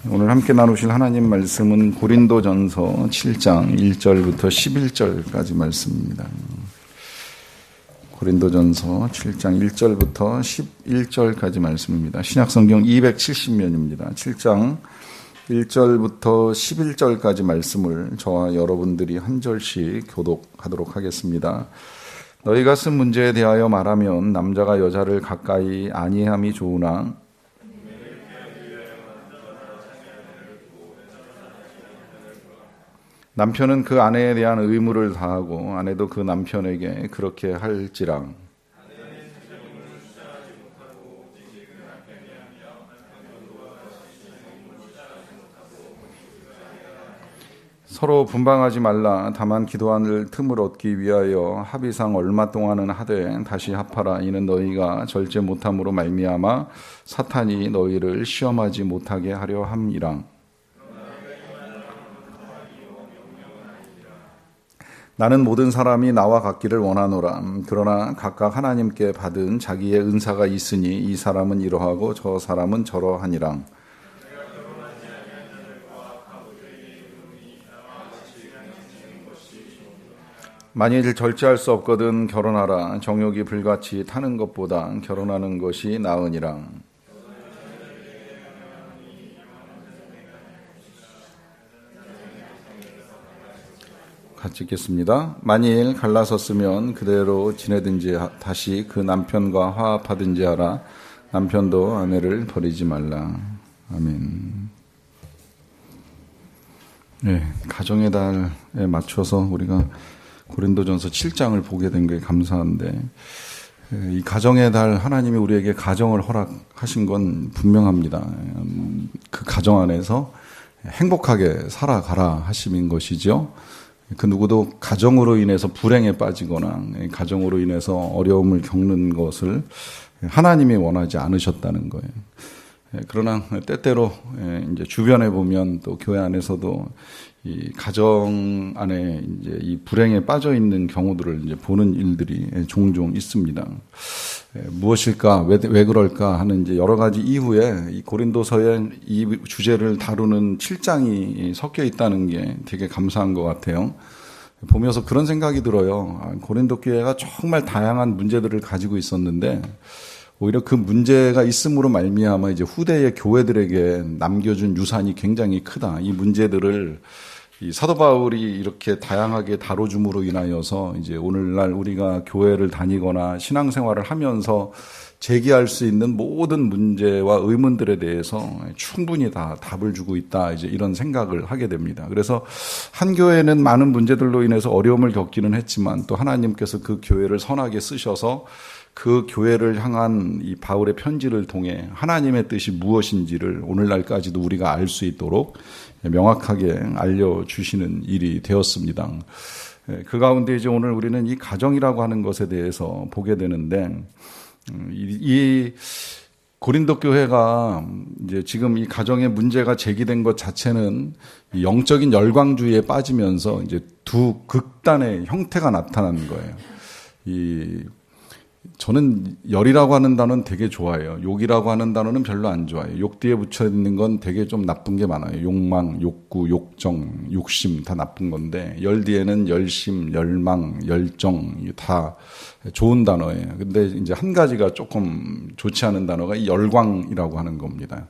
오늘 함께 나누실 하나님 말씀은 고린도전서 7장 1절부터 11절까지 말씀입니다. 고린도전서 7장 1절부터 11절까지 말씀입니다. 신약성경 270면입니다. 7장 1절부터 11절까지 말씀을 저와 여러분들이 한 절씩 교독하도록 하겠습니다. 너희가 쓴 문제에 대하여 말하면 남자가 여자를 가까이 아니함이 좋으나 남편은 그 아내에 대한 의무를 다하고 아내도 그 남편에게 그렇게 할지랑 서로 분방하지 말라. 다만 기도할 틈을 얻기 위하여 합의상 얼마 동안은 하되 다시 합하라. 이는 너희가 절제 못함으로 말미암아 사탄이 너희를 시험하지 못하게 하려 함이라. 나는 모든 사람이 나와 같기를 원하노라. 그러나 각각 하나님께 받은 자기의 은사가 있으니 이 사람은 이러하고 저 사람은 저러하니라. 만일 절제할 수 없거든 결혼하라. 정욕이 불같이 타는 것보다 결혼하는 것이 나으니라. 같이 읽겠습니다. 만일 갈라섰으면 그대로 지내든지 다시 그 남편과 화합하든지 하라. 남편도 아내를 버리지 말라. 아멘. 네, 가정의 달에 맞춰서 우리가 고린도전서 7장을 보게 된 게 감사한데, 이 가정의 달 하나님이 우리에게 가정을 허락하신 건 분명합니다. 그 가정 안에서 행복하게 살아가라 하심인 것이죠. 그 누구도 가정으로 인해서 불행에 빠지거나 가정으로 인해서 어려움을 겪는 것을 하나님이 원하지 않으셨다는 거예요. 그러나 때때로 이제 주변에 보면 또 교회 안에서도 이 가정 안에 이제 이 불행에 빠져 있는 경우들을 이제 보는 일들이 종종 있습니다. 무엇일까, 왜 그럴까 하는 이제 여러 가지 이유에 이 고린도서의 이 주제를 다루는 7장이 섞여 있다는 게 되게 감사한 것 같아요. 보면서 그런 생각이 들어요. 고린도 교회가 정말 다양한 문제들을 가지고 있었는데 오히려 그 문제가 있음으로 말미암아 이제 후대의 교회들에게 남겨준 유산이 굉장히 크다. 이 문제들을 이 사도 바울이 이렇게 다양하게 다뤄줌으로 인하여서 이제 오늘날 우리가 교회를 다니거나 신앙생활을 하면서 제기할 수 있는 모든 문제와 의문들에 대해서 충분히 다 답을 주고 있다. 이제 이런 생각을 하게 됩니다. 그래서 한 교회는 많은 문제들로 인해서 어려움을 겪기는 했지만 또 하나님께서 그 교회를 선하게 쓰셔서 그 교회를 향한 이 바울의 편지를 통해 하나님의 뜻이 무엇인지를 오늘날까지도 우리가 알 수 있도록 명확하게 알려주시는 일이 되었습니다. 그 가운데 이제 오늘 우리는 이 가정이라고 하는 것에 대해서 보게 되는데, 이 고린도 교회가 이제 지금 이 가정의 문제가 제기된 것 자체는 영적인 열광주의에 빠지면서 이제 두 극단의 형태가 나타나는 거예요. 저는 열이라고 하는 단어는 되게 좋아해요. 욕이라고 하는 단어는 별로 안 좋아해요. 욕 뒤에 붙여 있는 건 되게 좀 나쁜 게 많아요. 욕망, 욕구, 욕정, 욕심 다 나쁜 건데 열 뒤에는 열심, 열망, 열정 다 좋은 단어예요. 근데 이제 한 가지가 조금 좋지 않은 단어가 이 열광이라고 하는 겁니다.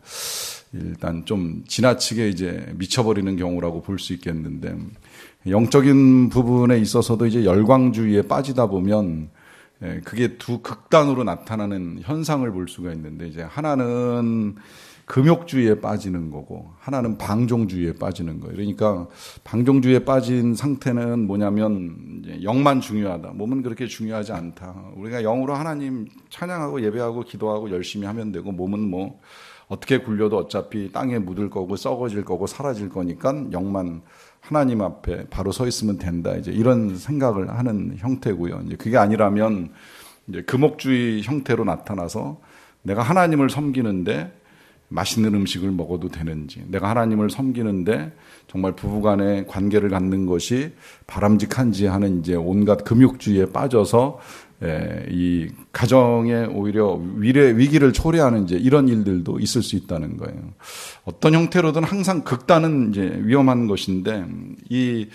일단 좀 지나치게 이제 미쳐버리는 경우라고 볼 수 있겠는데 영적인 부분에 있어서도 이제 열광주의에 빠지다 보면 그게 두 극단으로 나타나는 현상을 볼 수가 있는데 이제 하나는 금욕주의에 빠지는 거고 하나는 방종주의에 빠지는 거예요. 그러니까 방종주의에 빠진 상태는 뭐냐면 이제 영만 중요하다. 몸은 그렇게 중요하지 않다. 우리가 영으로 하나님 찬양하고 예배하고 기도하고 열심히 하면 되고 몸은 뭐 어떻게 굴려도 어차피 땅에 묻을 거고 썩어질 거고 사라질 거니까 영만 하나님 앞에 바로 서 있으면 된다. 이제 이런 생각을 하는 형태고요. 이제 그게 아니라면 이제 금욕주의 형태로 나타나서 내가 하나님을 섬기는데 맛있는 음식을 먹어도 되는지, 내가 하나님을 섬기는데 정말 부부간의 관계를 갖는 것이 바람직한지 하는 이제 온갖 금욕주의에 빠져서 이 가정에 오히려 위기를 초래하는 이제 이런 일들도 있을 수 있다는 거예요. 어떤 형태로든 항상 극단은 이제 위험한 것인데 이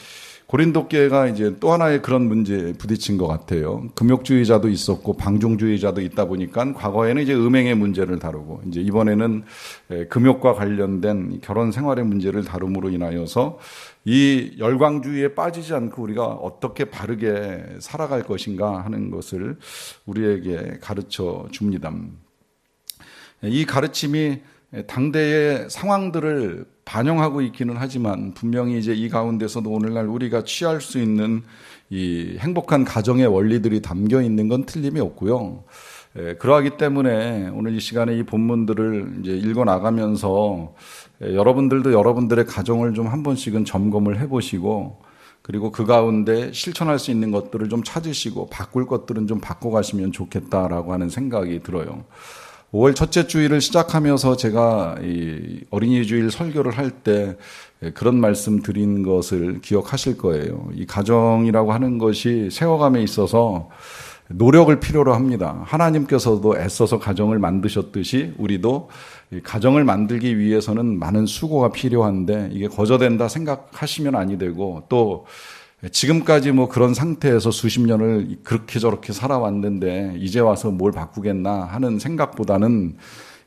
고린도 교회가 이제 또 하나의 그런 문제에 부딪힌 것 같아요. 금욕주의자도 있었고 방종주의자도 있다 보니까 과거에는 이제 음행의 문제를 다루고 이제 이번에는 금욕과 관련된 결혼 생활의 문제를 다룸으로 인하여서 이 열광주의에 빠지지 않고 우리가 어떻게 바르게 살아갈 것인가 하는 것을 우리에게 가르쳐 줍니다. 이 가르침이 당대의 상황들을 반영하고 있기는 하지만 분명히 이제 이 가운데서도 오늘날 우리가 취할 수 있는 이 행복한 가정의 원리들이 담겨 있는 건 틀림이 없고요. 그러하기 때문에 오늘 이 시간에 이 본문들을 이제 읽어 나가면서 여러분들도 여러분들의 가정을 좀 한 번씩은 점검을 해보시고 그리고 그 가운데 실천할 수 있는 것들을 좀 찾으시고 바꿀 것들은 좀 바꿔가시면 좋겠다라고 하는 생각이 들어요. 5월 첫째 주일을 시작하면서 제가 이 어린이 주일 설교를 할 때 그런 말씀 드린 것을 기억하실 거예요. 이 가정이라고 하는 것이 세워감에 있어서 노력을 필요로 합니다. 하나님께서도 애써서 가정을 만드셨듯이 우리도 가정을 만들기 위해서는 많은 수고가 필요한데 이게 거저된다 생각하시면 아니 되고 또 지금까지 뭐 그런 상태에서 수십 년을 그렇게 저렇게 살아왔는데 이제 와서 뭘 바꾸겠나 하는 생각보다는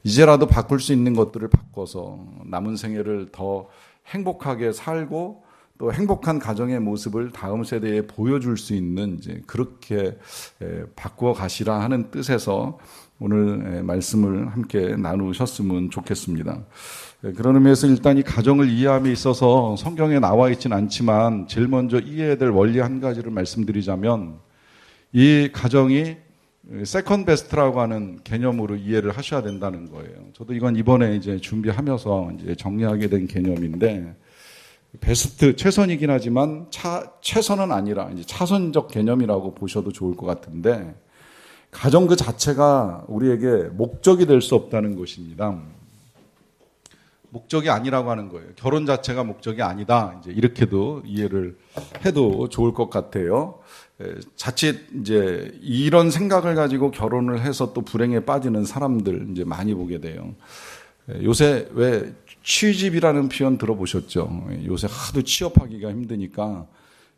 이제라도 바꿀 수 있는 것들을 바꿔서 남은 생애를 더 행복하게 살고 또 행복한 가정의 모습을 다음 세대에 보여줄 수 있는 이제 그렇게 바꾸어 가시라 하는 뜻에서 오늘 말씀을 함께 나누셨으면 좋겠습니다. 그런 의미에서 일단 이 가정을 이해함에 있어서 성경에 나와 있지는 않지만 제일 먼저 이해해야 될 원리 한 가지를 말씀드리자면 이 가정이 세컨 베스트라고 하는 개념으로 이해를 하셔야 된다는 거예요. 저도 이건 이번에 이제 준비하면서 이제 정리하게 된 개념인데 베스트 최선이긴 하지만 최선은 아니라 이제 차선적 개념이라고 보셔도 좋을 것 같은데 가정 그 자체가 우리에게 목적이 될 수 없다는 것입니다. 목적이 아니라고 하는 거예요. 결혼 자체가 목적이 아니다. 이제 이렇게도 이해를 해도 좋을 것 같아요. 자칫 이제 이런 생각을 가지고 결혼을 해서 또 불행에 빠지는 사람들 이제 많이 보게 돼요. 요새 왜 취집이라는 표현 들어보셨죠? 요새 하도 취업하기가 힘드니까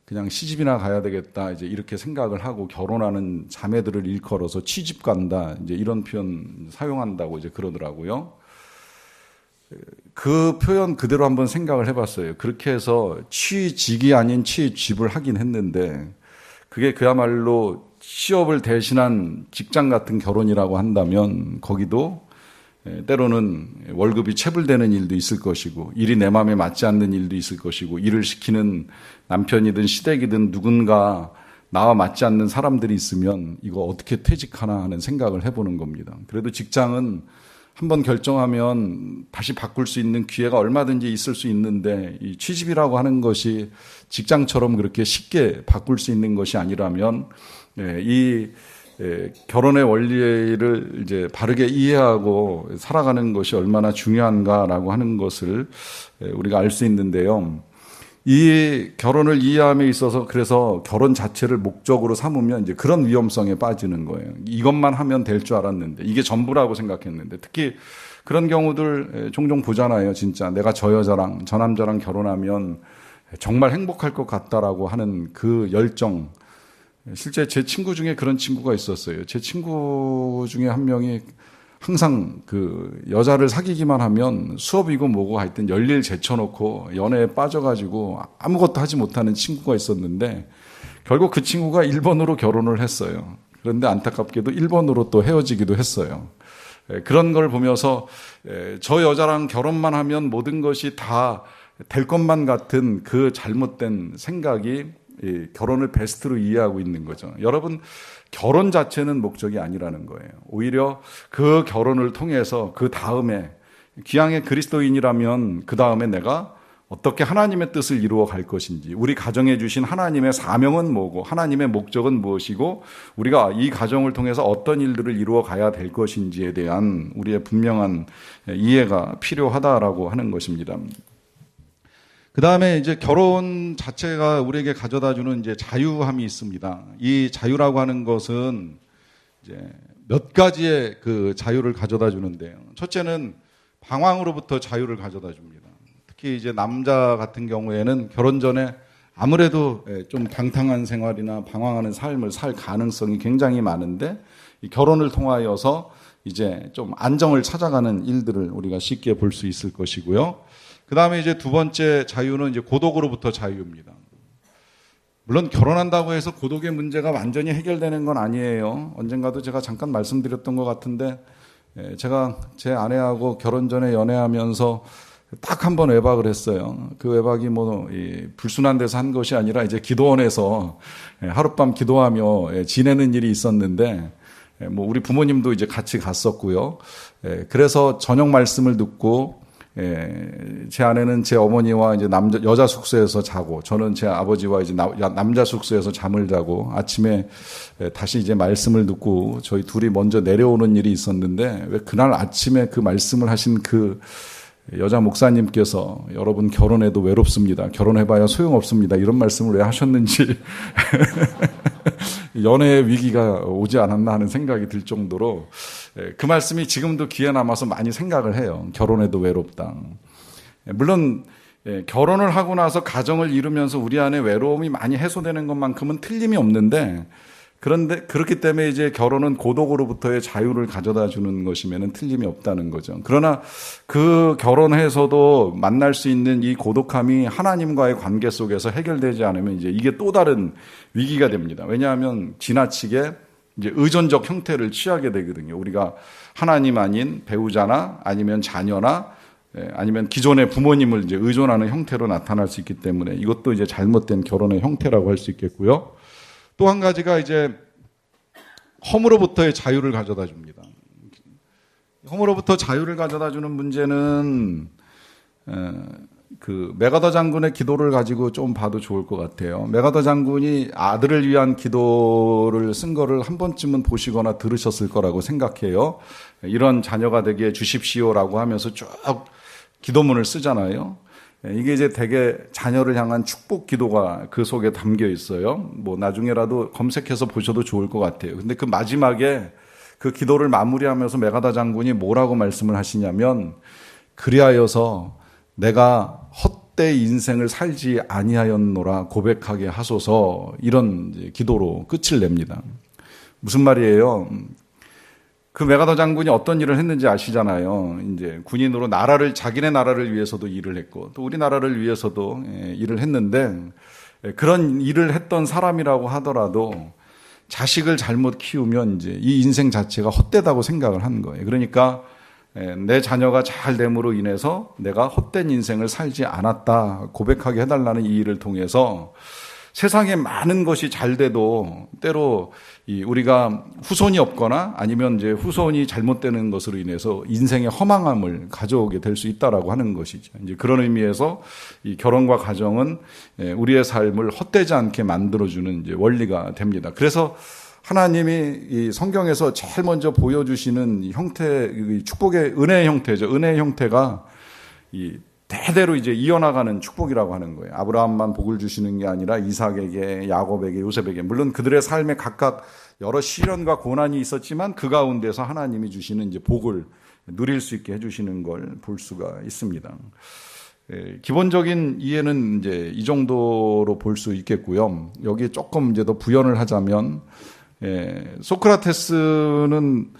그냥 시집이나 가야 되겠다 이제 이렇게 생각을 하고 결혼하는 자매들을 일컬어서 취집 간다 이제 이런 표현 사용한다고 이제 그러더라고요. 그 표현 그대로 한번 생각을 해봤어요. 그렇게 해서 취직이 아닌 취집을 하긴 했는데 그게 그야말로 취업을 대신한 직장 같은 결혼이라고 한다면 거기도 때로는 월급이 체불되는 일도 있을 것이고 일이 내 마음에 맞지 않는 일도 있을 것이고 일을 시키는 남편이든 시댁이든 누군가 나와 맞지 않는 사람들이 있으면 이거 어떻게 퇴직하나 하는 생각을 해보는 겁니다. 그래도 직장은 한번 결정하면 다시 바꿀 수 있는 기회가 얼마든지 있을 수 있는데 이 취직이라고 하는 것이 직장처럼 그렇게 쉽게 바꿀 수 있는 것이 아니라면 이 결혼의 원리를 이제 바르게 이해하고 살아가는 것이 얼마나 중요한가라고 하는 것을 우리가 알 수 있는데요. 이 결혼을 이해함에 있어서 그래서 결혼 자체를 목적으로 삼으면 이제 그런 위험성에 빠지는 거예요. 이것만 하면 될 줄 알았는데 이게 전부라고 생각했는데 특히 그런 경우들 종종 보잖아요. 진짜 내가 저 여자랑 저 남자랑 결혼하면 정말 행복할 것 같다라고 하는 그 열정. 실제 제 친구 중에 그런 친구가 있었어요. 제 친구 중에 한 명이 항상 그 여자를 사귀기만 하면 수업이고 뭐고 하여튼 열일 제쳐놓고 연애에 빠져가지고 아무것도 하지 못하는 친구가 있었는데 결국 그 친구가 1번으로 결혼을 했어요. 그런데 안타깝게도 1번으로 또 헤어지기도 했어요. 그런 걸 보면서 저 여자랑 결혼만 하면 모든 것이 다 될 것만 같은 그 잘못된 생각이 결혼을 베스트로 이해하고 있는 거죠. 여러분, 결혼 자체는 목적이 아니라는 거예요. 오히려 그 결혼을 통해서 그 다음에 기왕의 그리스도인이라면 그 다음에 내가 어떻게 하나님의 뜻을 이루어 갈 것인지, 우리 가정에 주신 하나님의 사명은 뭐고 하나님의 목적은 무엇이고 우리가 이 가정을 통해서 어떤 일들을 이루어 가야 될 것인지에 대한 우리의 분명한 이해가 필요하다라고 하는 것입니다. 그 다음에 이제 결혼 자체가 우리에게 가져다주는 이제 자유함이 있습니다. 이 자유라고 하는 것은 이제 몇 가지의 그 자유를 가져다 주는데요. 첫째는 방황으로부터 자유를 가져다 줍니다. 특히 이제 남자 같은 경우에는 결혼 전에 아무래도 좀 방탕한 생활이나 방황하는 삶을 살 가능성이 굉장히 많은데 이 결혼을 통하여서 이제 좀 안정을 찾아가는 일들을 우리가 쉽게 볼 수 있을 것이고요. 그 다음에 이제 두 번째 자유는 이제 고독으로부터 자유입니다. 물론 결혼한다고 해서 고독의 문제가 완전히 해결되는 건 아니에요. 언젠가도 제가 잠깐 말씀드렸던 것 같은데 제가 제 아내하고 결혼 전에 연애하면서 딱 한 번 외박을 했어요. 그 외박이 불순한 데서 한 것이 아니라 이제 기도원에서 하룻밤 기도하며 지내는 일이 있었는데 우리 부모님도 이제 같이 갔었고요. 그래서 저녁 말씀을 듣고 제 아내는 제 어머니와 이제 여자 숙소에서 자고 저는 제 아버지와 이제 남자 숙소에서 잠을 자고 아침에 다시 이제 말씀을 듣고 저희 둘이 먼저 내려오는 일이 있었는데 왜 그날 아침에 그 말씀을 하신 그 여자 목사님께서 여러분 결혼해도 외롭습니다. 결혼해봐야 소용없습니다. 이런 말씀을 왜 하셨는지 연애의 위기가 오지 않았나 하는 생각이 들 정도로 그 말씀이 지금도 귀에 남아서 많이 생각을 해요. 결혼해도 외롭다. 물론 결혼을 하고 나서 가정을 이루면서 우리 안에 외로움이 많이 해소되는 것만큼은 틀림이 없는데 그런데 그렇기 때문에 이제 결혼은 고독으로부터의 자유를 가져다 주는 것이면은 틀림이 없다는 거죠. 그러나 그 결혼해서도 만날 수 있는 이 고독함이 하나님과의 관계 속에서 해결되지 않으면 이제 이게 또 다른 위기가 됩니다. 왜냐하면 지나치게 이제 의존적 형태를 취하게 되거든요. 우리가 하나님 아닌 배우자나 아니면 자녀나 아니면 기존의 부모님을 이제 의존하는 형태로 나타날 수 있기 때문에 이것도 이제 잘못된 결혼의 형태라고 할 수 있겠고요. 또 한 가지가 이제 험으로부터의 자유를 가져다 줍니다. 험으로부터 자유를 가져다 주는 문제는 그 메가더 장군의 기도를 가지고 좀 봐도 좋을 것 같아요. 메가더 장군이 아들을 위한 기도를 쓴 거를 한 번쯤은 보시거나 들으셨을 거라고 생각해요. 이런 자녀가 되게 해 주십시오라고 하면서 쭉 기도문을 쓰잖아요. 이게 이제 되게 자녀를 향한 축복 기도가 그 속에 담겨 있어요. 나중에라도 검색해서 보셔도 좋을 것 같아요. 근데 그 마지막에 그 기도를 마무리하면서 메가더 장군이 뭐라고 말씀을 하시냐면 그리하여서 내가 헛되이 인생을 살지 아니하였노라 고백하게 하소서 이런 기도로 끝을 냅니다. 무슨 말이에요? 그 메가더 장군이 어떤 일을 했는지 아시잖아요. 이제 군인으로 자기네 나라를 위해서도 일을 했고 또 우리나라를 위해서도 일을 했는데 그런 일을 했던 사람이라고 하더라도 자식을 잘못 키우면 이제 이 인생 자체가 헛되다고 생각을 한 거예요. 그러니까 내 자녀가 잘 됨으로 인해서 내가 헛된 인생을 살지 않았다 고백하게 해달라는 이 일을 통해서 세상에 많은 것이 잘 돼도 때로 우리가 후손이 없거나 아니면 이제 후손이 잘못되는 것으로 인해서 인생의 허망함을 가져오게 될 수 있다라고 하는 것이죠. 이제 그런 의미에서 이 결혼과 가정은 우리의 삶을 헛되지 않게 만들어주는 이제 원리가 됩니다. 그래서 하나님이 이 성경에서 제일 먼저 보여주시는 형태, 축복의 은혜의 형태죠. 은혜의 형태가 대대로 이제 이어나가는 축복이라고 하는 거예요. 아브라함만 복을 주시는 게 아니라 이삭에게, 야곱에게, 요셉에게. 물론 그들의 삶에 각각 여러 시련과 고난이 있었지만 그 가운데서 하나님이 주시는 이제 복을 누릴 수 있게 해주시는 걸 볼 수가 있습니다. 기본적인 이해는 이제 이 정도로 볼 수 있겠고요. 여기 조금 이제 더 부연을 하자면, 소크라테스는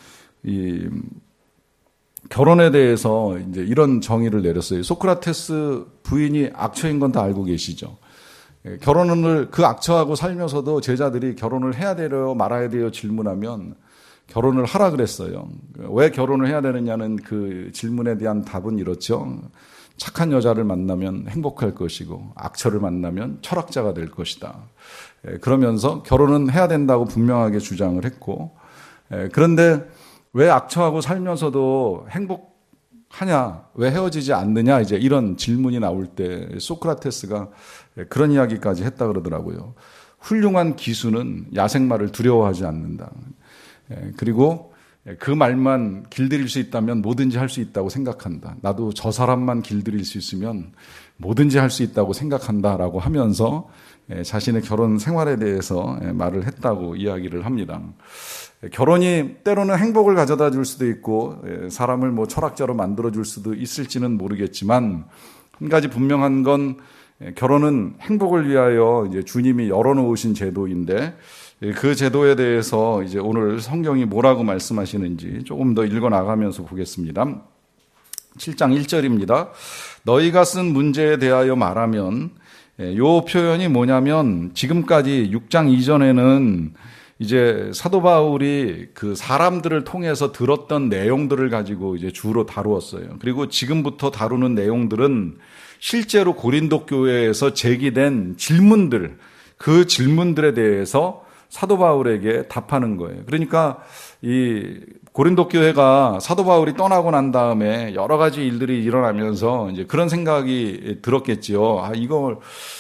결혼에 대해서 이제 이런 정의를 내렸어요. 소크라테스 부인이 악처인 건 다 알고 계시죠. 결혼을 그 악처하고 살면서도 제자들이 결혼을 해야 되려 말아야 돼요 질문하면 결혼을 하라 그랬어요. 왜 결혼을 해야 되느냐는 그 질문에 대한 답은 이렇죠. 착한 여자를 만나면 행복할 것이고 악처를 만나면 철학자가 될 것이다. 그러면서 결혼은 해야 된다고 분명하게 주장을 했고, 그런데 왜 악처하고 살면서도 행복하냐, 왜 헤어지지 않느냐, 이제 이런 질문이 나올 때 소크라테스가 그런 이야기까지 했다 그러더라고요. 훌륭한 기수는 야생마를 두려워하지 않는다. 그리고 그 말만 길들일 수 있다면 뭐든지 할 수 있다고 생각한다. 나도 저 사람만 길들일 수 있으면 뭐든지 할 수 있다고 생각한다라고 하면서 자신의 결혼 생활에 대해서 말을 했다고 이야기를 합니다. 결혼이 때로는 행복을 가져다 줄 수도 있고 사람을 뭐 철학자로 만들어 줄 수도 있을지는 모르겠지만 한 가지 분명한 건 결혼은 행복을 위하여 이제 주님이 열어놓으신 제도인데 그 제도에 대해서 이제 오늘 성경이 뭐라고 말씀하시는지 조금 더 읽어 나가면서 보겠습니다. 7장 1절입니다. 너희가 쓴 문제에 대하여 말하면 요 표현이 뭐냐면 지금까지 6장 이전에는 이제 사도 바울이 그 사람들을 통해서 들었던 내용들을 가지고 이제 주로 다루었어요. 그리고 지금부터 다루는 내용들은 실제로 고린도 교회에서 제기된 질문들, 그 질문들에 대해서 사도 바울에게 답하는 거예요. 그러니까 이 고린도 교회가 사도 바울이 떠나고 난 다음에 여러 가지 일들이 일어나면서 이제 그런 생각이 들었겠지요. 이걸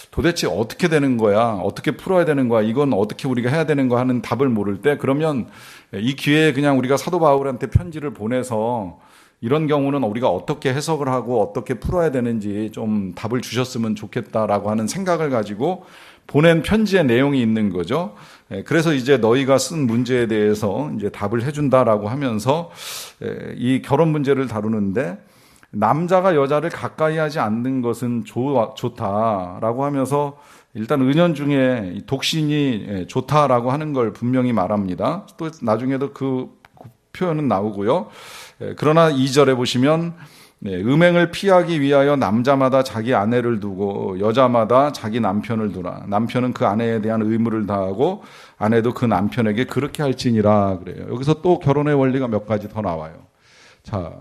도대체 어떻게 되는 거야? 어떻게 풀어야 되는 거야? 이건 어떻게 우리가 해야 되는 거야? 하는 답을 모를 때 그러면 이 기회에 그냥 우리가 사도 바울한테 편지를 보내서 이런 경우는 우리가 어떻게 해석을 하고 어떻게 풀어야 되는지 좀 답을 주셨으면 좋겠다라고 하는 생각을 가지고 보낸 편지의 내용이 있는 거죠. 그래서 이제 너희가 쓴 문제에 대해서 이제 답을 해준다라고 하면서 이 결혼 문제를 다루는데 남자가 여자를 가까이 하지 않는 것은 좋다라고 하면서 일단 은연중에 독신이 좋다라고 하는 걸 분명히 말합니다. 또 나중에도 그 표현은 나오고요. 그러나 2절에 보시면 음행을 피하기 위하여 남자마다 자기 아내를 두고 여자마다 자기 남편을 두라. 남편은 그 아내에 대한 의무를 다하고 아내도 그 남편에게 그렇게 할지니라 그래요. 여기서 또 결혼의 원리가 몇 가지 더 나와요. 자,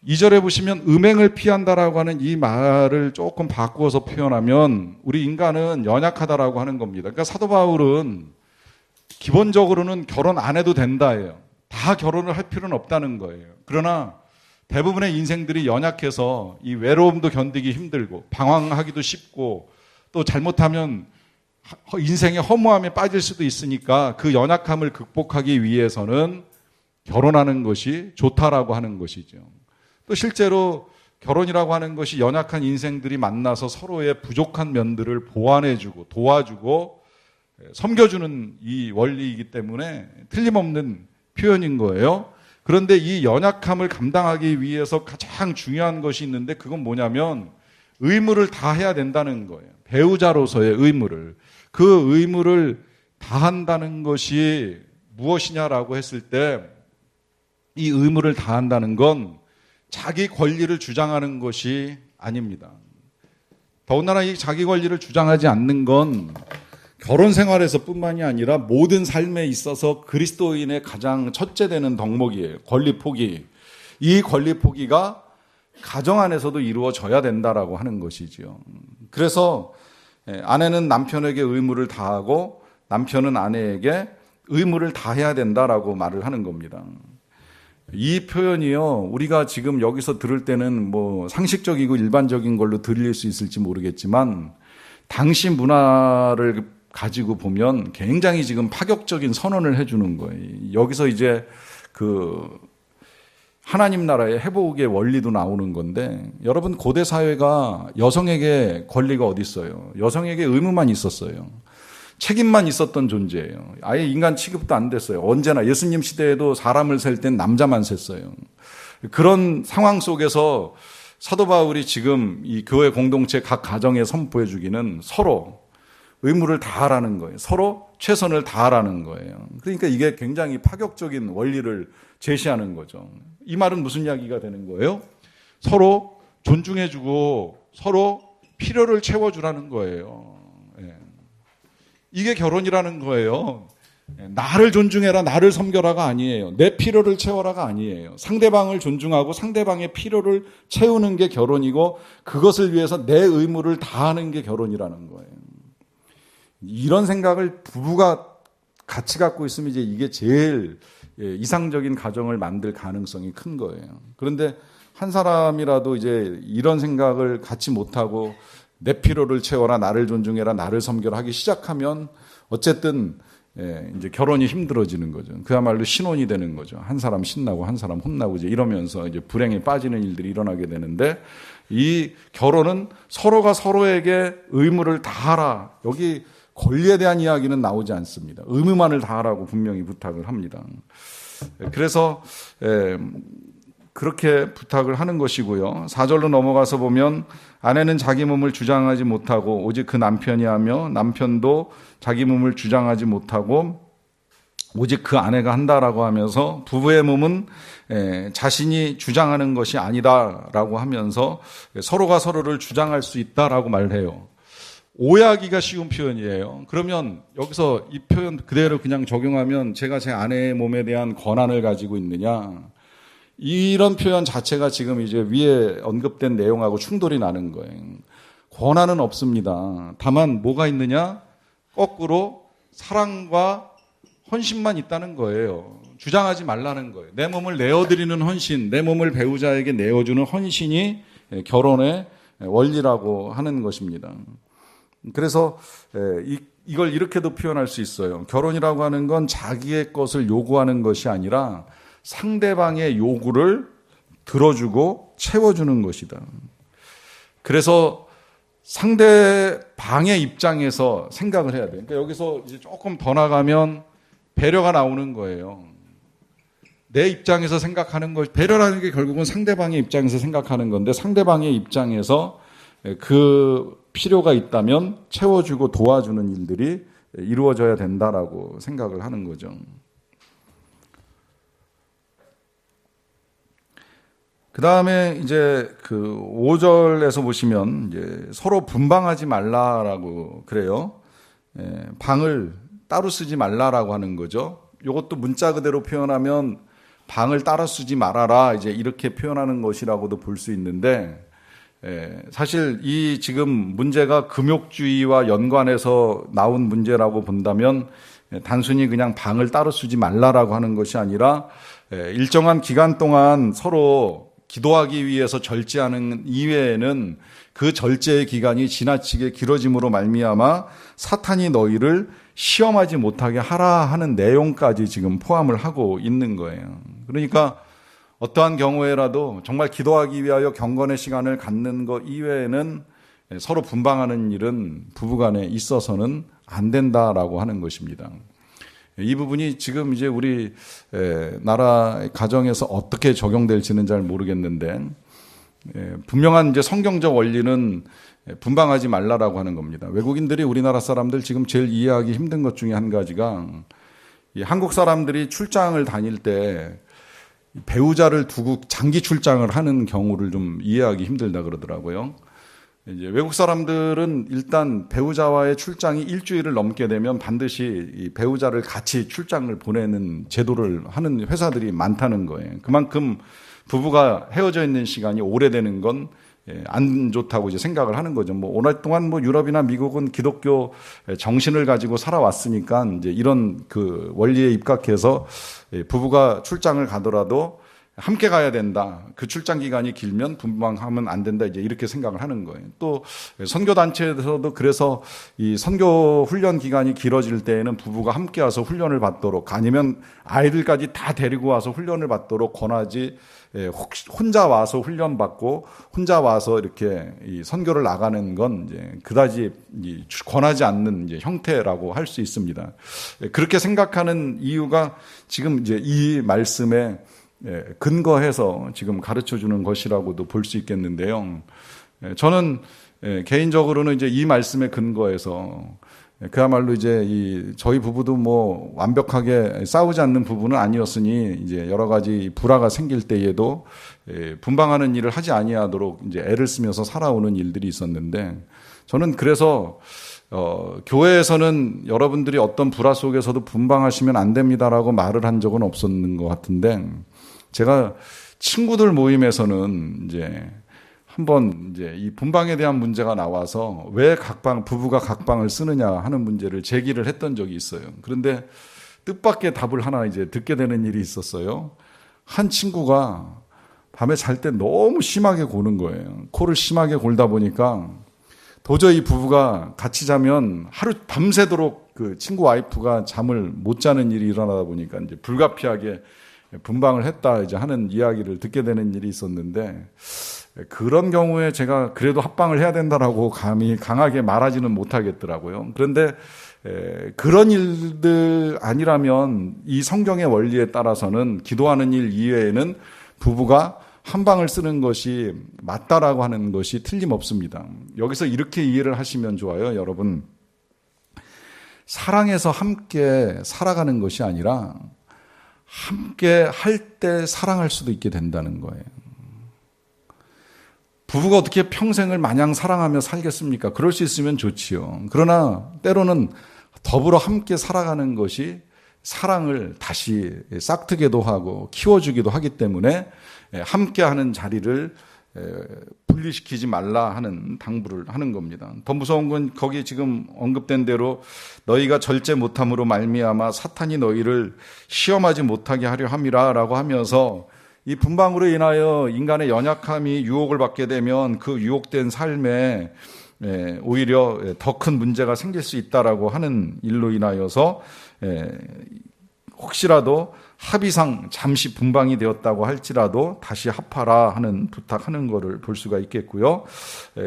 2절에 보시면 음행을 피한다라고 하는 이 말을 조금 바꾸어서 표현하면 우리 인간은 연약하다라고 하는 겁니다. 그러니까 사도 바울은 기본적으로는 결혼 안 해도 된다예요. 다 결혼을 할 필요는 없다는 거예요. 그러나 대부분의 인생들이 연약해서 이 외로움도 견디기 힘들고 방황하기도 쉽고 또 잘못하면 인생의 허무함에 빠질 수도 있으니까 그 연약함을 극복하기 위해서는 결혼하는 것이 좋다라고 하는 것이죠. 또 실제로 결혼이라고 하는 것이 연약한 인생들이 만나서 서로의 부족한 면들을 보완해주고 도와주고 섬겨주는 이 원리이기 때문에 틀림없는 표현인 거예요. 그런데 이 연약함을 감당하기 위해서 가장 중요한 것이 있는데 그건 뭐냐면 의무를 다해야 된다는 거예요. 배우자로서의 의무를. 그 의무를 다한다는 것이 무엇이냐라고 했을 때 이 의무를 다한다는 건 자기 권리를 주장하는 것이 아닙니다. 더군다나 이 자기 권리를 주장하지 않는 건 결혼 생활에서 뿐만이 아니라 모든 삶에 있어서 그리스도인의 가장 첫째 되는 덕목이에요. 권리 포기. 이 권리 포기가 가정 안에서도 이루어져야 된다라고 하는 것이지요. 그래서 아내는 남편에게 의무를 다하고 남편은 아내에게 의무를 다해야 된다라고 말을 하는 겁니다. 이 표현이요, 우리가 지금 여기서 들을 때는 뭐 상식적이고 일반적인 걸로 들릴 수 있을지 모르겠지만 당시 문화를 가지고 보면 굉장히 지금 파격적인 선언을 해주는 거예요. 여기서 이제 그 하나님 나라의 회복의 원리도 나오는 건데 여러분 고대 사회가 여성에게 권리가 어디 있어요? 여성에게 의무만 있었어요. 책임만 있었던 존재예요. 아예 인간 취급도 안 됐어요. 언제나 예수님 시대에도 사람을 셀 땐 남자만 셌어요. 그런 상황 속에서 사도 바울이 지금 이 교회 공동체 각 가정에 선포해 주기는 서로 의무를 다하라는 거예요. 서로 최선을 다하라는 거예요. 그러니까 이게 굉장히 파격적인 원리를 제시하는 거죠. 이 말은 무슨 이야기가 되는 거예요? 서로 존중해주고 서로 필요를 채워주라는 거예요. 이게 결혼이라는 거예요. 나를 존중해라, 나를 섬겨라가 아니에요. 내 필요를 채워라가 아니에요. 상대방을 존중하고 상대방의 필요를 채우는 게 결혼이고 그것을 위해서 내 의무를 다하는 게 결혼이라는 거예요. 이런 생각을 부부가 같이 갖고 있으면 이제 이게 제일 이상적인 가정을 만들 가능성이 큰 거예요. 그런데 한 사람이라도 이제 이런 생각을 갖지 못하고 내 필요를 채워라, 나를 존중해라, 나를 섬겨라 하기 시작하면 어쨌든 이제 결혼이 힘들어지는 거죠. 그야말로 신혼이 되는 거죠. 한 사람 신나고 한 사람 혼나고 이제 이러면서 이제 불행에 빠지는 일들이 일어나게 되는데, 이 결혼은 서로가 서로에게 의무를 다하라. 여기 권리에 대한 이야기는 나오지 않습니다. 의무만을 다하라고 분명히 부탁을 합니다. 그래서 그렇게 부탁을 하는 것이고요. 4절로 넘어가서 보면 아내는 자기 몸을 주장하지 못하고 오직 그 남편이 하며 남편도 자기 몸을 주장하지 못하고 오직 그 아내가 한다라고 하면서 부부의 몸은 자신이 주장하는 것이 아니다라고 하면서 서로가 서로를 주장할 수 있다라고 말해요. 오해하기가 쉬운 표현이에요. 그러면 여기서 이 표현 그대로 그냥 적용하면 제가 제 아내의 몸에 대한 권한을 가지고 있느냐, 이런 표현 자체가 지금 이제 위에 언급된 내용하고 충돌이 나는 거예요. 권한은 없습니다. 다만 뭐가 있느냐? 거꾸로 사랑과 헌신만 있다는 거예요. 주장하지 말라는 거예요. 내 몸을 내어드리는 헌신, 내 몸을 배우자에게 내어주는 헌신이 결혼의 원리라고 하는 것입니다. 그래서 이걸 이렇게도 표현할 수 있어요. 결혼이라고 하는 건 자기의 것을 요구하는 것이 아니라 상대방의 요구를 들어주고 채워주는 것이다. 그래서 상대방의 입장에서 생각을 해야 돼요. 그러니까 여기서 이제 조금 더 나가면 배려가 나오는 거예요. 내 입장에서 생각하는 것, 배려라는 게 결국은 상대방의 입장에서 생각하는 건데, 상대방의 입장에서 그 필요가 있다면 채워주고 도와주는 일들이 이루어져야 된다라고 생각을 하는 거죠. 그 다음에 이제 그 5절에서 보시면 이제 서로 분방하지 말라라고 그래요. 방을 따로 쓰지 말라라고 하는 거죠. 이것도 문자 그대로 표현하면 방을 따로 쓰지 말아라, 이제 이렇게 표현하는 것이라고도 볼 수 있는데, 사실 이 지금 문제가 금욕주의와 연관해서 나온 문제라고 본다면 단순히 그냥 방을 따로 쓰지 말라라고 하는 것이 아니라 일정한 기간 동안 서로 기도하기 위해서 절제하는 이외에는 그 절제의 기간이 지나치게 길어짐으로 말미암아 사탄이 너희를 시험하지 못하게 하라 하는 내용까지 지금 포함을 하고 있는 거예요. 그러니까 어떠한 경우에라도 정말 기도하기 위하여 경건의 시간을 갖는 것 이외에는 서로 분방하는 일은 부부간에 있어서는 안 된다라고 하는 것입니다. 이 부분이 지금 이제 우리 나라 가정에서 어떻게 적용될지는 잘 모르겠는데, 분명한 이제 성경적 원리는 분방하지 말라라고 하는 겁니다. 외국인들이 우리나라 사람들 지금 제일 이해하기 힘든 것 중에 한 가지가, 이 한국 사람들이 출장을 다닐 때 배우자를 두고 장기 출장을 하는 경우를 좀 이해하기 힘들다 그러더라고요. 이제 외국 사람들은 일단 배우자와의 출장이 일주일을 넘게 되면 반드시 이 배우자를 같이 출장을 보내는 제도를 하는 회사들이 많다는 거예요. 그만큼 부부가 헤어져 있는 시간이 오래되는 건 안 좋다고 이제 생각을 하는 거죠. 뭐 오랫동안 뭐 유럽이나 미국은 기독교 정신을 가지고 살아왔으니까 이제 이런 그 원리에 입각해서 부부가 출장을 가더라도 함께 가야 된다. 그 출장 기간이 길면 분방하면 안 된다. 이제 이렇게 생각을 하는 거예요. 또 선교 단체에서도 그래서 이 선교 훈련 기간이 길어질 때에는 부부가 함께 와서 훈련을 받도록, 아니면 아이들까지 다 데리고 와서 훈련을 받도록 권하지, 혼자 와서 훈련 받고 혼자 와서 이렇게 이 선교를 나가는 건 이제 그다지 권하지 않는 이제 형태라고 할 수 있습니다. 그렇게 생각하는 이유가 지금 이제 이 말씀에 근거해서 지금 가르쳐 주는 것이라고도 볼 수 있겠는데요. 저는 개인적으로는 이제 이 말씀에 근거해서 그야말로 이제 저희 부부도 뭐 완벽하게 싸우지 않는 부부는 아니었으니 이제 여러 가지 불화가 생길 때에도 분방하는 일을 하지 아니하도록 이제 애를 쓰면서 살아오는 일들이 있었는데, 저는 그래서 교회에서는 여러분들이 어떤 불화 속에서도 분방하시면 안 됩니다라고 말을 한 적은 없었는 것 같은데, 제가 친구들 모임에서는 이제 한번 이제 이 분방에 대한 문제가 나와서 왜 부부가 각방을 쓰느냐 하는 문제를 제기를 했던 적이 있어요. 그런데 뜻밖의 답을 하나 이제 듣게 되는 일이 있었어요. 한 친구가 밤에 잘 때 너무 심하게 고는 거예요. 코를 심하게 골다 보니까 도저히 부부가 같이 자면 하루 밤새도록 그 친구 와이프가 잠을 못 자는 일이 일어나다 보니까 이제 불가피하게 분방을 했다 이제 하는 이야기를 듣게 되는 일이 있었는데, 그런 경우에 제가 그래도 합방을 해야 된다라고 감히 강하게 말하지는 못하겠더라고요. 그런데 그런 일들 아니라면 이 성경의 원리에 따라서는 기도하는 일 이외에는 부부가 한 방을 쓰는 것이 맞다라고 하는 것이 틀림없습니다. 여기서 이렇게 이해를 하시면 좋아요. 여러분, 사랑해서 함께 살아가는 것이 아니라 함께 할 때 사랑할 수도 있게 된다는 거예요. 부부가 어떻게 평생을 마냥 사랑하며 살겠습니까? 그럴 수 있으면 좋지요. 그러나 때로는 더불어 함께 살아가는 것이 사랑을 다시 싹트게도 하고 키워주기도 하기 때문에 함께하는 자리를 분리시키지 말라 하는 당부를 하는 겁니다. 더 무서운 건 거기 지금 언급된 대로 너희가 절제 못함으로 말미암아 사탄이 너희를 시험하지 못하게 하려 함이라라고 하면서 이 분방으로 인하여 인간의 연약함이 유혹을 받게 되면 그 유혹된 삶에 오히려 더 큰 문제가 생길 수 있다라고 하는 일로 인하여서 혹시라도 합의상 잠시 분방이 되었다고 할지라도 다시 합하라 하는 부탁하는 것을 볼 수가 있겠고요.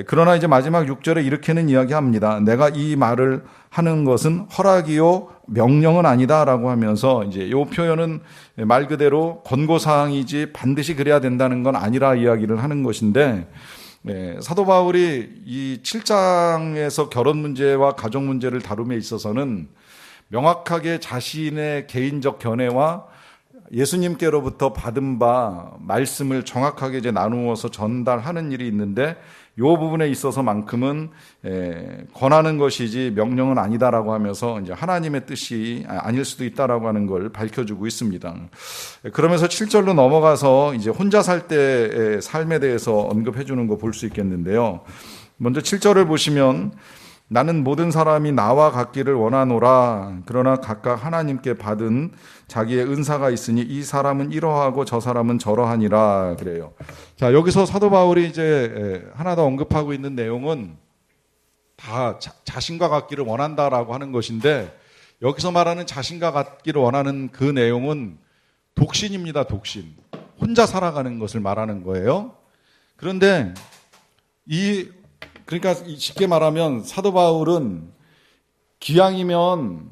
그러나 이제 마지막 6절에 이렇게는 이야기합니다. 내가 이 말을 하는 것은 허락이요 명령은 아니다라고 하면서 이제 이 표현은 말 그대로 권고사항이지 반드시 그래야 된다는 건 아니라 이야기를 하는 것인데, 사도 바울이 이 7장에서 결혼 문제와 가정 문제를 다룸에 있어서는 명확하게 자신의 개인적 견해와 예수님께로부터 받은 바 말씀을 정확하게 이제 나누어서 전달하는 일이 있는데, 이 부분에 있어서만큼은 권하는 것이지 명령은 아니다라고 하면서 이제 하나님의 뜻이 아닐 수도 있다라고 하는 걸 밝혀주고 있습니다. 그러면서 7절로 넘어가서 이제 혼자 살 때의 삶에 대해서 언급해 주는 거 볼 수 있겠는데요. 먼저 7절을 보시면 나는 모든 사람이 나와 같기를 원하노라. 그러나 각각 하나님께 받은 자기의 은사가 있으니 이 사람은 이러하고 저 사람은 저러하니라 그래요. 자, 여기서 사도 바울이 이제 하나 더 언급하고 있는 내용은 다 자신과 같기를 원한다라고 하는 것인데, 여기서 말하는 자신과 같기를 원하는 그 내용은 독신입니다. 독신. 혼자 살아가는 것을 말하는 거예요. 그런데 그러니까 쉽게 말하면 사도 바울은 기왕이면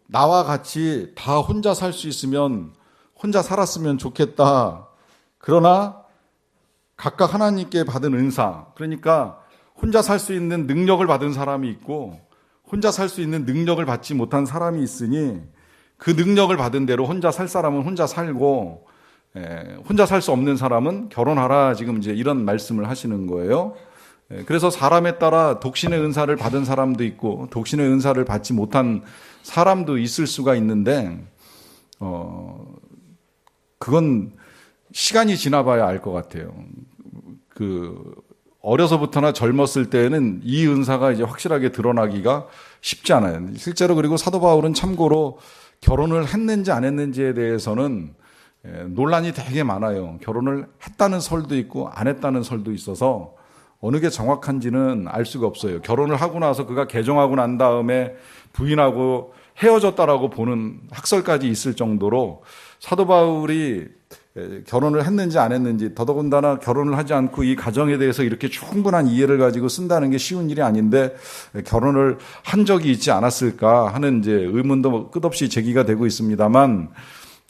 나와 같이 다 혼자 살 수 있으면 혼자 살았으면 좋겠다. 그러나 각각 하나님께 받은 은사, 그러니까 혼자 살 수 있는 능력을 받은 사람이 있고 혼자 살 수 있는 능력을 받지 못한 사람이 있으니 그 능력을 받은 대로 혼자 살 사람은 혼자 살고 혼자 살 수 없는 사람은 결혼하라. 지금 이제 이런 말씀을 하시는 거예요. 그래서 사람에 따라 독신의 은사를 받은 사람도 있고 독신의 은사를 받지 못한 사람도 있을 수가 있는데, 그건 시간이 지나봐야 알 것 같아요. 어려서부터나 젊었을 때에는 이 은사가 이제 확실하게 드러나기가 쉽지 않아요. 실제로 그리고 사도 바울은 참고로 결혼을 했는지 안 했는지에 대해서는 논란이 되게 많아요. 결혼을 했다는 설도 있고 안 했다는 설도 있어서 어느 게 정확한지는 알 수가 없어요. 결혼을 하고 나서 그가 개종하고 난 다음에 부인하고 헤어졌다라고 보는 학설까지 있을 정도로 사도 바울이 결혼을 했는지 안 했는지, 더더군다나 결혼을 하지 않고 이 가정에 대해서 이렇게 충분한 이해를 가지고 쓴다는 게 쉬운 일이 아닌데 결혼을 한 적이 있지 않았을까 하는 이제 의문도 끝없이 제기가 되고 있습니다만,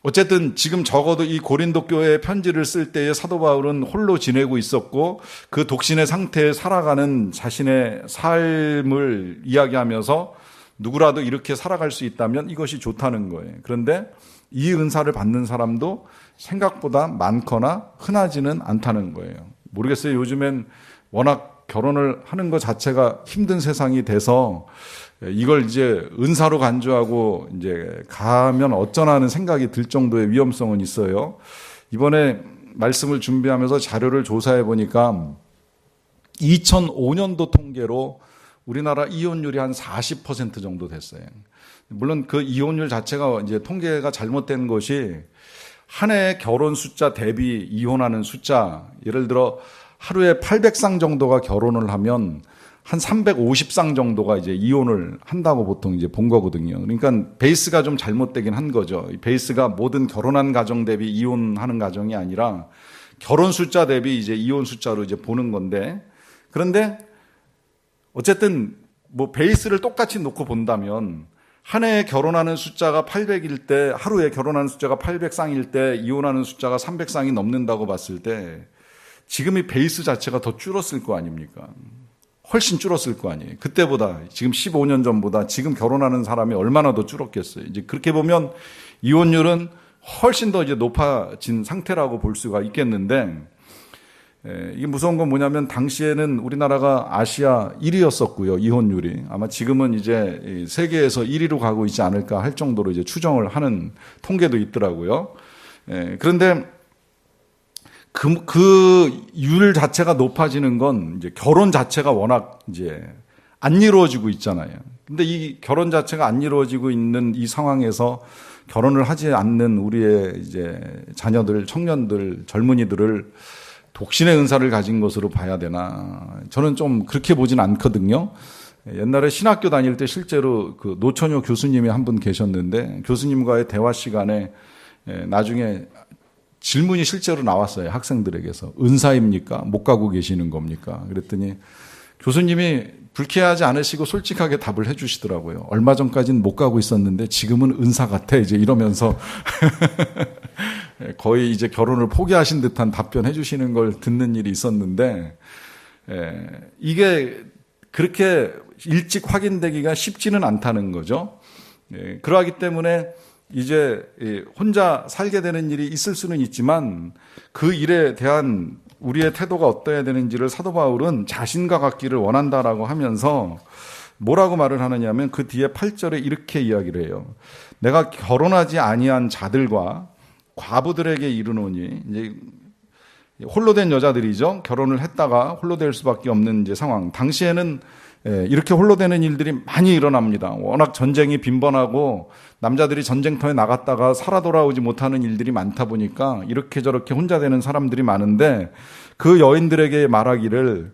어쨌든 지금 적어도 이 고린도 교회에 편지를 쓸 때에 사도 바울은 홀로 지내고 있었고 그 독신의 상태에 살아가는 자신의 삶을 이야기하면서 누구라도 이렇게 살아갈 수 있다면 이것이 좋다는 거예요. 그런데 이 은사를 받는 사람도 생각보다 많거나 흔하지는 않다는 거예요. 모르겠어요. 요즘엔 워낙 결혼을 하는 것 자체가 힘든 세상이 돼서 이걸 이제 은사로 간주하고 이제 가면 어쩌나 하는 생각이 들 정도의 위험성은 있어요. 이번에 말씀을 준비하면서 자료를 조사해 보니까 2005년도 통계로 우리나라 이혼율이 한 40% 정도 됐어요. 물론 그 이혼율 자체가 이제 통계가 잘못된 것이 한 해의 결혼 숫자 대비 이혼하는 숫자, 예를 들어 하루에 800쌍 정도가 결혼을 하면 한 350상 정도가 이제 이혼을 한다고 보통 이제 본 거거든요. 그러니까 베이스가 좀 잘못되긴 한 거죠. 베이스가 모든 결혼한 가정 대비 이혼하는 가정이 아니라 결혼 숫자 대비 이제 이혼 숫자로 이제 보는 건데, 그런데 어쨌든 뭐 베이스를 똑같이 놓고 본다면 한 해에 결혼하는 숫자가 800일 때, 하루에 결혼하는 숫자가 800쌍일 때 이혼하는 숫자가 300쌍이 넘는다고 봤을 때 지금 이 베이스 자체가 더 줄었을 거 아닙니까? 훨씬 줄었을 거 아니에요. 그때보다, 지금 15년 전보다 지금 결혼하는 사람이 얼마나 더 줄었겠어요. 이제 그렇게 보면 이혼율은 훨씬 더 이제 높아진 상태라고 볼 수가 있겠는데, 이게 무서운 건 뭐냐면 당시에는 우리나라가 아시아 1위였었고요, 이혼율이. 아마 지금은 이제 세계에서 1위로 가고 있지 않을까 할 정도로 이제 추정을 하는 통계도 있더라고요. 그런데 그 율 자체가 높아지는 건 이제 결혼 자체가 워낙 이제 안 이루어지고 있잖아요. 근데 이 결혼 자체가 안 이루어지고 있는 이 상황에서 결혼을 하지 않는 우리의 이제 자녀들, 청년들, 젊은이들을 독신의 은사를 가진 것으로 봐야 되나? 저는 좀 그렇게 보진 않거든요. 옛날에 신학교 다닐 때 실제로 그 노처녀 교수님이 한 분 계셨는데, 교수님과의 대화 시간에 나중에 질문이 실제로 나왔어요. 학생들에게서. 은사입니까? 못 가고 계시는 겁니까? 그랬더니 교수님이 불쾌하지 않으시고 솔직하게 답을 해 주시더라고요. 얼마 전까지는 못 가고 있었는데 지금은 은사 같아. 이제 이러면서 거의 이제 결혼을 포기하신 듯한 답변해 주시는 걸 듣는 일이 있었는데, 이게 그렇게 일찍 확인되기가 쉽지는 않다는 거죠. 그러하기 때문에 이제 혼자 살게 되는 일이 있을 수는 있지만 그 일에 대한 우리의 태도가 어떠해야 되는지를 사도 바울은 자신과 같기를 원한다라고 하면서 뭐라고 말을 하느냐면 그 뒤에 8절에 이렇게 이야기를 해요. 내가 결혼하지 아니한 자들과 과부들에게 이르노니, 이제 홀로 된 여자들이죠. 결혼을 했다가 홀로 될 수밖에 없는 이제 상황. 당시에는 이렇게 홀로 되는 일들이 많이 일어납니다. 워낙 전쟁이 빈번하고 남자들이 전쟁터에 나갔다가 살아 돌아오지 못하는 일들이 많다 보니까 이렇게 저렇게 혼자 되는 사람들이 많은데, 그 여인들에게 말하기를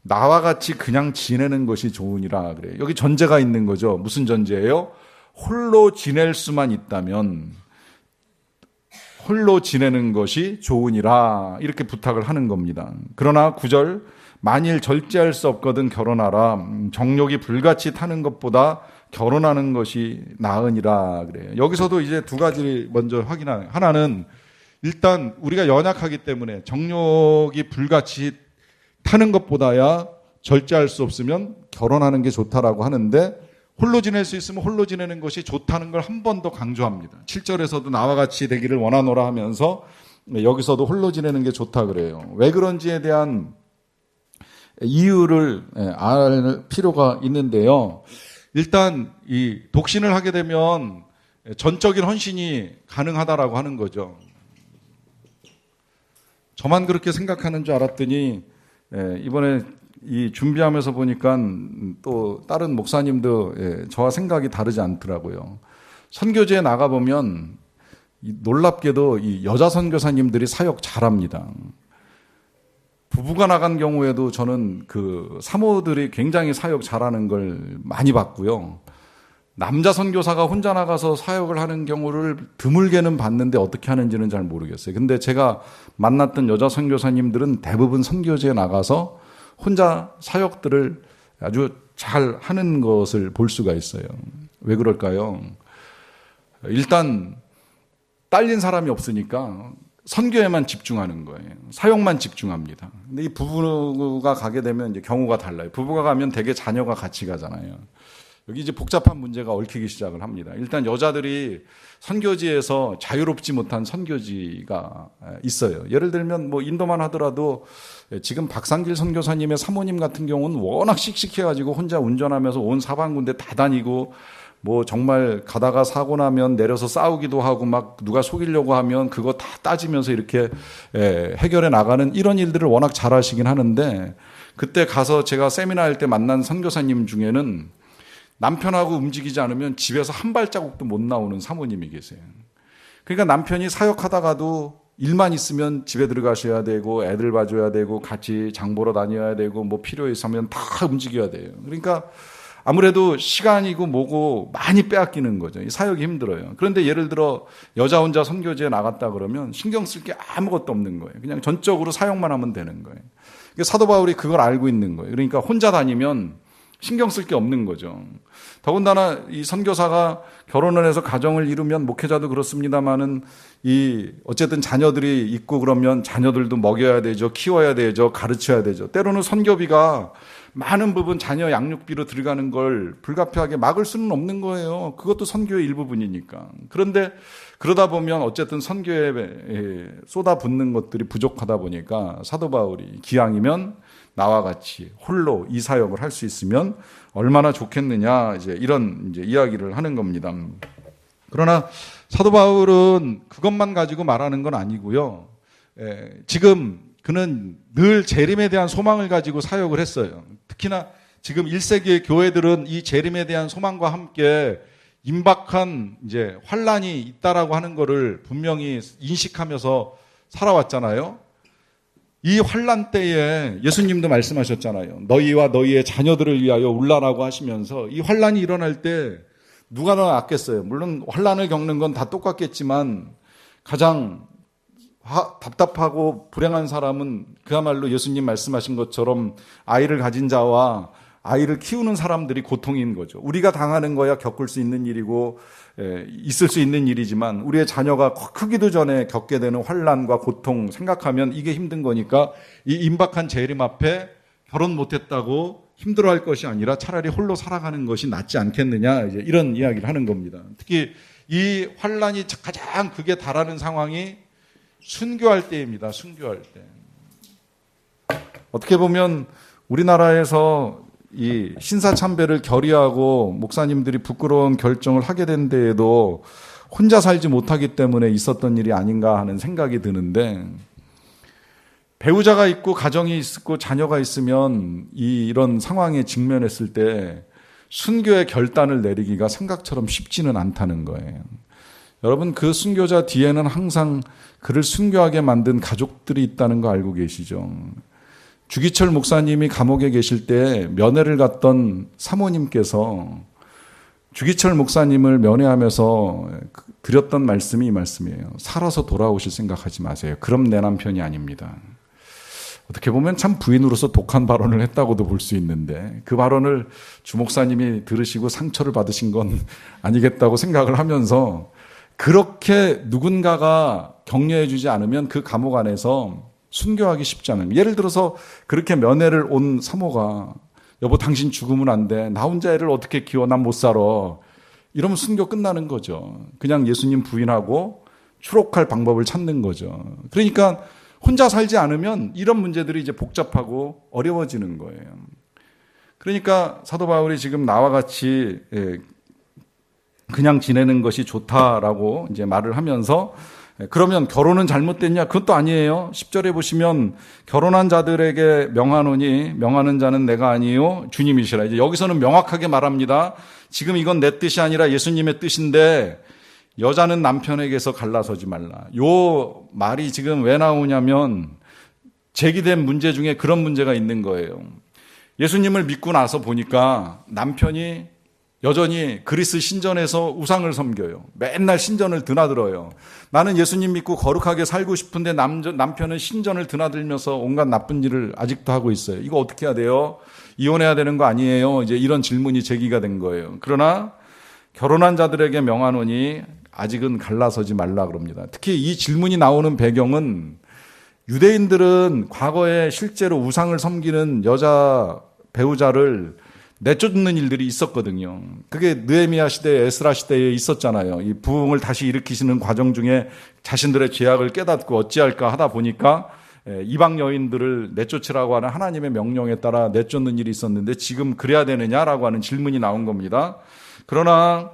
나와 같이 그냥 지내는 것이 좋으니라 그래요. 여기 전제가 있는 거죠. 무슨 전제예요? 홀로 지낼 수만 있다면 홀로 지내는 것이 좋으니라, 이렇게 부탁을 하는 겁니다. 그러나 9절, 만일 절제할 수 없거든 결혼하라. 정욕이 불같이 타는 것보다 결혼하는 것이 나으니라 그래요. 여기서도 이제 두 가지를 먼저 확인하는, 하나는 일단 우리가 연약하기 때문에 정욕이 불같이 타는 것보다야 절제할 수 없으면 결혼하는 게 좋다라고 하는데, 홀로 지낼 수 있으면 홀로 지내는 것이 좋다는 걸 한 번 더 강조합니다. 7절에서도 나와 같이 되기를 원하노라 하면서 여기서도 홀로 지내는 게 좋다 그래요. 왜 그런지에 대한 이유를 알 필요가 있는데요. 일단 이 독신을 하게 되면 전적인 헌신이 가능하다라고 하는 거죠. 저만 그렇게 생각하는 줄 알았더니 이번에 이 준비하면서 보니까 또 다른 목사님도 저와 생각이 다르지 않더라고요. 선교제에 나가보면 놀랍게도 이 여자 선교사님들이 사역 잘합니다. 부부가 나간 경우에도 저는 그 사모들이 굉장히 사역 잘하는 걸 많이 봤고요. 남자 선교사가 혼자 나가서 사역을 하는 경우를 드물게는 봤는데 어떻게 하는지는 잘 모르겠어요. 근데 제가 만났던 여자 선교사님들은 대부분 선교제에 나가서 혼자 사역들을 아주 잘 하는 것을 볼 수가 있어요. 왜 그럴까요? 일단 딸린 사람이 없으니까 선교에만 집중하는 거예요. 사역만 집중합니다. 근데 이 부부가 가게 되면 이제 경우가 달라요. 부부가 가면 대개 자녀가 같이 가잖아요. 여기 이제 복잡한 문제가 얽히기 시작을 합니다. 일단 여자들이 선교지에서 자유롭지 못한 선교지가 있어요. 예를 들면 뭐 인도만 하더라도 지금 박상길 선교사님의 사모님 같은 경우는 워낙 씩씩해가지고 혼자 운전하면서 온 사방군데 다 다니고, 뭐 정말 가다가 사고 나면 내려서 싸우기도 하고 막 누가 속이려고 하면 그거 다 따지면서 이렇게 해결해 나가는 이런 일들을 워낙 잘하시긴 하는데, 그때 가서 제가 세미나 할 때 만난 선교사님 중에는 남편하고 움직이지 않으면 집에서 한 발자국도 못 나오는 사모님이 계세요. 그러니까 남편이 사역하다가도 일만 있으면 집에 들어가셔야 되고 애들 봐줘야 되고 같이 장 보러 다녀야 되고 뭐 필요 있으면 다 움직여야 돼요. 그러니까 아무래도 시간이고 뭐고 많이 빼앗기는 거죠. 이 사역이 힘들어요. 그런데 예를 들어 여자 혼자 선교지에 나갔다 그러면 신경 쓸 게 아무것도 없는 거예요. 그냥 전적으로 사역만 하면 되는 거예요. 사도 바울이 그걸 알고 있는 거예요. 그러니까 혼자 다니면 신경 쓸 게 없는 거죠. 더군다나 이 선교사가 결혼을 해서 가정을 이루면 목회자도 그렇습니다만은 어쨌든 자녀들이 있고 그러면 자녀들도 먹여야 되죠. 키워야 되죠. 가르쳐야 되죠. 때로는 선교비가 많은 부분 자녀 양육비로 들어가는 걸 불가피하게 막을 수는 없는 거예요. 그것도 선교의 일부분이니까. 그런데 그러다 보면 어쨌든 선교에 쏟아붓는 것들이 부족하다 보니까 사도 바울이 기왕이면 나와 같이 홀로 이 사역을 할 수 있으면 얼마나 좋겠느냐, 이런 이야기를 하는 겁니다. 그러나 사도 바울은 그것만 가지고 말하는 건 아니고요. 지금 그는 늘 재림에 대한 소망을 가지고 사역을 했어요. 특히나 지금 1세기의 교회들은 이 재림에 대한 소망과 함께 임박한 환란이 있다라고 하는 것을 분명히 인식하면서 살아왔잖아요. 이 환란 때에 예수님도 말씀하셨잖아요. 너희와 너희의 자녀들을 위하여 울라라고 하시면서 이 환란이 일어날 때 누가 더 낫겠어요? 물론 환란을 겪는 건 다 똑같겠지만 가장 답답하고 불행한 사람은 그야말로 예수님 말씀하신 것처럼 아이를 가진 자와 아이를 키우는 사람들이 고통인 거죠. 우리가 당하는 거야 겪을 수 있는 일이고 있을 수 있는 일이지만 우리의 자녀가 크기도 전에 겪게 되는 환난과 고통 생각하면 이게 힘든 거니까 이 임박한 재림 앞에 결혼 못했다고 힘들어할 것이 아니라 차라리 홀로 살아가는 것이 낫지 않겠느냐, 이런 이야기를 하는 겁니다. 특히 이 환난이 가장 극에 달하는 상황이 순교할 때입니다. 순교할 때. 어떻게 보면 우리나라에서 이 신사참배를 결의하고 목사님들이 부끄러운 결정을 하게 된 데에도 혼자 살지 못하기 때문에 있었던 일이 아닌가 하는 생각이 드는데, 배우자가 있고 가정이 있고 자녀가 있으면 이런 상황에 직면했을 때 순교의 결단을 내리기가 생각처럼 쉽지는 않다는 거예요. 여러분, 그 순교자 뒤에는 항상 그를 순교하게 만든 가족들이 있다는 거 알고 계시죠? 주기철 목사님이 감옥에 계실 때 면회를 갔던 사모님께서 주기철 목사님을 면회하면서 드렸던 말씀이 이 말씀이에요. 살아서 돌아오실 생각하지 마세요. 그럼 내 남편이 아닙니다. 어떻게 보면 참 부인으로서 독한 발언을 했다고도 볼 수 있는데, 그 발언을 주 목사님이 들으시고 상처를 받으신 건 아니겠다고 생각을 하면서, 그렇게 누군가가 격려해 주지 않으면 그 감옥 안에서 순교하기 쉽지 않아요. 예를 들어서 그렇게 면회를 온 사모가 여보 당신 죽으면 안 돼. 나 혼자 애를 어떻게 키워. 난 못 살아. 이러면 순교 끝나는 거죠. 그냥 예수님 부인하고 추록할 방법을 찾는 거죠. 그러니까 혼자 살지 않으면 이런 문제들이 복잡하고 어려워지는 거예요. 그러니까 사도 바울이 지금 나와 같이 그냥 지내는 것이 좋다라고 말을 하면서, 그러면 결혼은 잘못됐냐? 그것도 아니에요. 10절에 보시면 결혼한 자들에게 명하노니 명하는 자는 내가 아니요 주님이시라. 여기서는 명확하게 말합니다. 지금 이건 내 뜻이 아니라 예수님의 뜻인데 여자는 남편에게서 갈라서지 말라. 요 말이 지금 왜 나오냐면 제기된 문제 중에 그런 문제가 있는 거예요. 예수님을 믿고 나서 보니까 남편이 여전히 그리스 신전에서 우상을 섬겨요. 맨날 신전을 드나들어요. 나는 예수님 믿고 거룩하게 살고 싶은데 남편은 신전을 드나들면서 온갖 나쁜 일을 아직도 하고 있어요. 이거 어떻게 해야 돼요? 이혼해야 되는 거 아니에요? 이런 질문이 제기가 된 거예요. 그러나 결혼한 자들에게 명하노니 아직은 갈라서지 말라 그럽니다. 특히 이 질문이 나오는 배경은 유대인들은 과거에 실제로 우상을 섬기는 여자 배우자를 내쫓는 일들이 있었거든요. 그게 느헤미야 시대, 에스라 시대에 있었잖아요. 이 부흥을 다시 일으키시는 과정 중에 자신들의 죄악을 깨닫고 어찌할까 하다 보니까 이방 여인들을 내쫓으라고 하는 하나님의 명령에 따라 내쫓는 일이 있었는데 지금 그래야 되느냐라고 하는 질문이 나온 겁니다. 그러나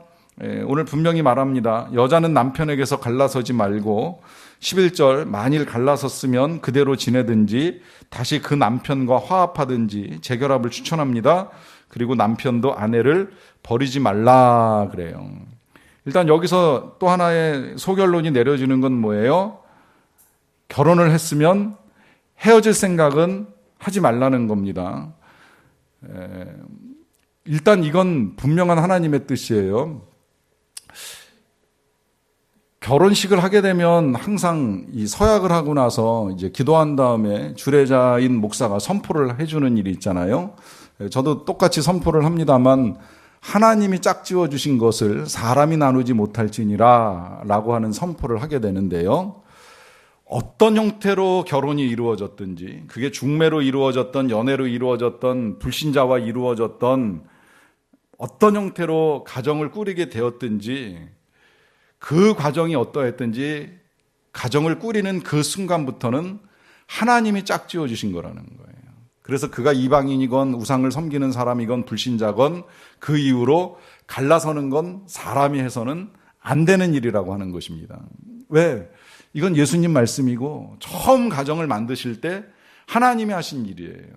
오늘 분명히 말합니다. 여자는 남편에게서 갈라서지 말고 11절 만일 갈라섰으면 그대로 지내든지 다시 그 남편과 화합하든지 재결합을 추천합니다. 그리고 남편도 아내를 버리지 말라 그래요. 일단 여기서 또 하나의 소결론이 내려지는 건 뭐예요? 결혼을 했으면 헤어질 생각은 하지 말라는 겁니다. 일단 이건 분명한 하나님의 뜻이에요. 결혼식을 하게 되면 항상 이 서약을 하고 나서 이제 기도한 다음에 주례자인 목사가 선포를 해주는 일이 있잖아요. 저도 똑같이 선포를 합니다만 하나님이 짝지어 주신 것을 사람이 나누지 못할지니라 라고 하는 선포를 하게 되는데요. 어떤 형태로 결혼이 이루어졌든지, 그게 중매로 이루어졌던, 연애로 이루어졌던, 불신자와 이루어졌던, 어떤 형태로 가정을 꾸리게 되었든지, 그 과정이 어떠했든지 가정을 꾸리는 그 순간부터는 하나님이 짝지어 주신 거라는 거예요. 그래서 그가 이방인이건 우상을 섬기는 사람이건 불신자건 그 이후로 갈라서는 건 사람이 해서는 안 되는 일이라고 하는 것입니다. 왜? 이건 예수님 말씀이고 처음 가정을 만드실 때 하나님이 하신 일이에요.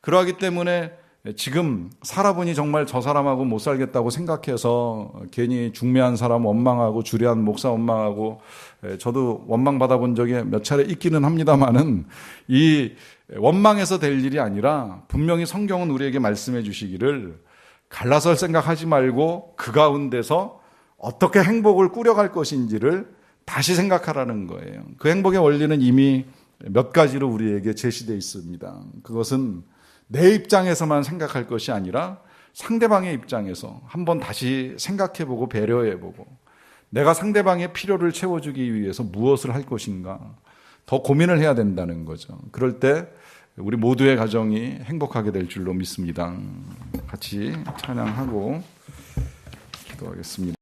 그러하기 때문에 지금 살아보니 정말 저 사람하고 못 살겠다고 생각해서 괜히 중매한 사람 원망하고 주례한 목사 원망하고, 저도 원망 받아본 적이 몇 차례 있기는 합니다만은 이 원망해서 될 일이 아니라 분명히 성경은 우리에게 말씀해 주시기를 갈라설 생각하지 말고 그 가운데서 어떻게 행복을 꾸려갈 것인지를 다시 생각하라는 거예요. 그 행복의 원리는 이미 몇 가지로 우리에게 제시되어 있습니다. 그것은 내 입장에서만 생각할 것이 아니라 상대방의 입장에서 한번 다시 생각해보고 배려해보고 내가 상대방의 필요를 채워주기 위해서 무엇을 할 것인가 더 고민을 해야 된다는 거죠. 그럴 때 우리 모두의 가정이 행복하게 될 줄로 믿습니다. 같이 찬양하고 기도하겠습니다.